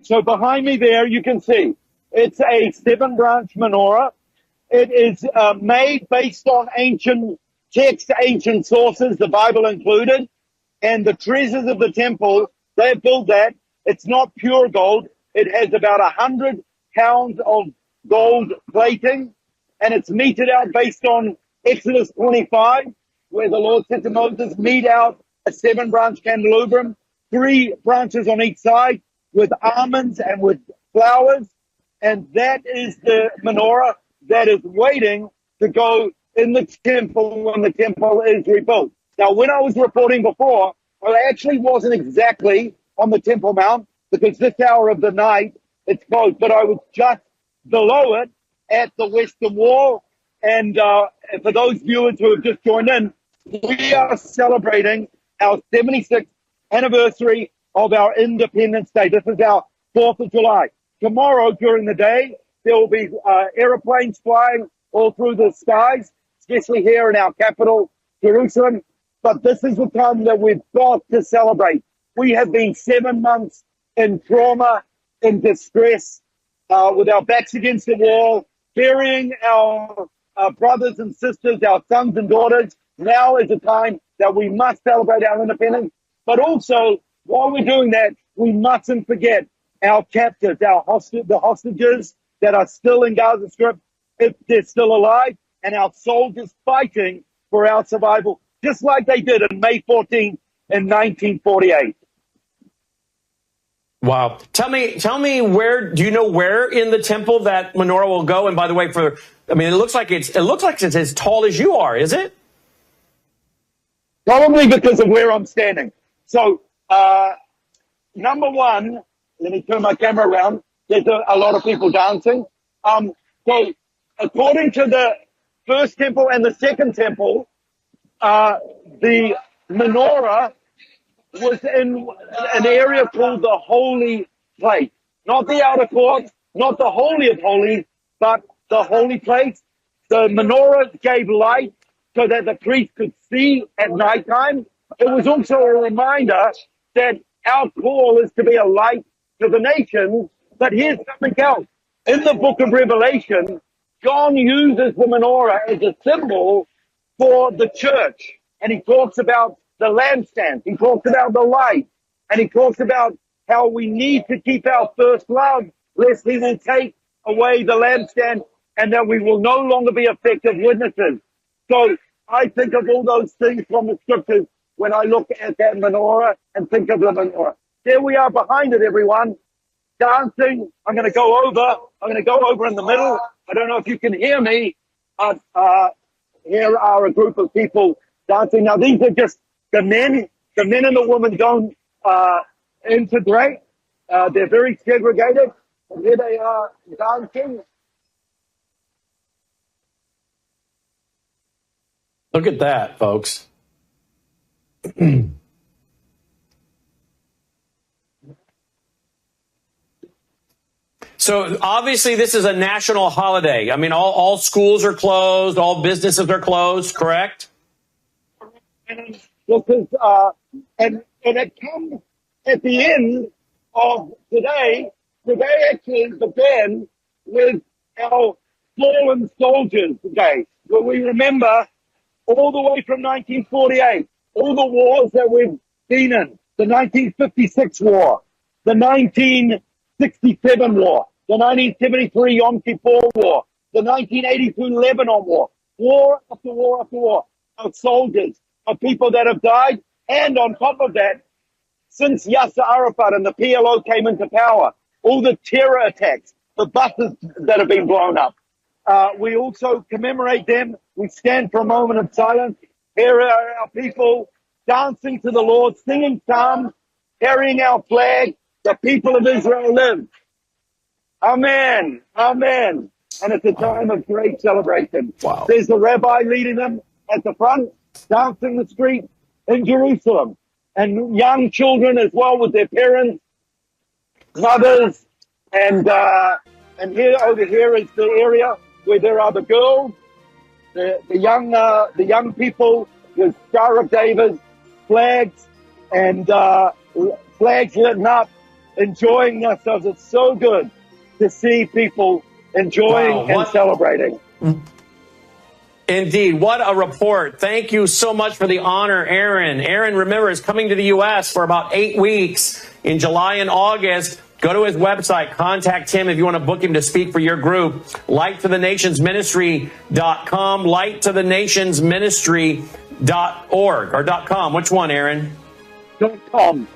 So behind me there, you can see it's a 7-branch menorah. It is made based on ancient texts, ancient sources, the Bible included, and the treasures of the temple. They built that. It's not pure gold. It has about 100 pounds of gold plating, and it's meted out based on Exodus 25, where the Lord said to Moses, mete out a 7-branch candelabrum, 3 branches on each side, with almonds and with flowers. And that is the menorah that is waiting to go in the temple when the temple is rebuilt. Now, when I was reporting before, I actually wasn't exactly on the Temple Mount because this hour of the night it's closed, but I was just below it at the Western Wall. And for those viewers who have just joined in, we are celebrating our 76th anniversary of our Independence Day. This is our 4th of July. Tomorrow during the day, there will be airplanes flying all through the skies, especially here in our capital, Jerusalem. But this is the time that we've got to celebrate. We have been 7 months in trauma, in distress, with our backs against the wall, burying our brothers and sisters, our sons and daughters. Now is the time that we must celebrate our independence. But also, while we're doing that, we mustn't forget our captives, the hostages that are still in Gaza Strip, if they're still alive, and our soldiers fighting for our survival, just like they did on May 14th in 1948. Wow. Tell me where, do you know where in the temple that menorah will go? And by the way, it looks like it's as tall as you are, is it? Probably because of where I'm standing. So, number one, let me turn my camera around. There's a lot of people dancing. So, according to the first temple and the second temple, the menorah was in an area called the Holy Place. Not the outer court, not the Holy of Holies, but the Holy Place. The menorah gave light so that the priest could see at nighttime. It was also a reminder that our call is to be a light to the nations. But here's something else. In the book of Revelation, John uses the menorah as a symbol for the church. And he talks about the lampstand. He talks about the light. And he talks about how we need to keep our first love, lest he will take away the lampstand and that we will no longer be effective witnesses. So I think of all those things from the scriptures when I look at that menorah and think of the menorah. There we are behind it, everyone, dancing. I'm going to go over in the middle. I don't know if you can hear me, but here are a group of people dancing. Now, these are just the men. The men and the women don't integrate. They're very segregated. And here they are dancing. Look at that, folks. So obviously this is a national holiday. I mean, all schools are closed, all businesses are closed, correct? And it comes at the end of today. Today actually began with our fallen soldiers day, where we remember all the way from 1948, all the wars that we've been in, the 1956 war, the 1967 war, the 1973 Yom Kippur war, the 1982 Lebanon war, war after war after war, of soldiers, of people that have died. And on top of that, since Yasser Arafat and the PLO came into power, all the terror attacks, the buses that have been blown up, we also commemorate them. We stand for a moment of silence. Here are our people dancing to the Lord, singing psalms, carrying our flag. The people of Israel live. Amen. Amen. And it's a time of great celebration. Wow. There's the rabbi leading them at the front, dancing the street in Jerusalem. And young children as well with their parents, mothers. And here, over here is the area where there are the girls, the young people with Star of David, flags, and flags lit up enjoying ourselves. It's so good to see people enjoying and celebrating. Indeed. What a report. Thank you so much for the honor, Aaron. Aaron, remember, is coming to the U.S. for about 8 weeks in July and August. Go to his website. Contact him if you want to book him to speak for your group. lighttothenationsministry.com, lighttothenationsministry.org or .com. Which one, Aaron? .com.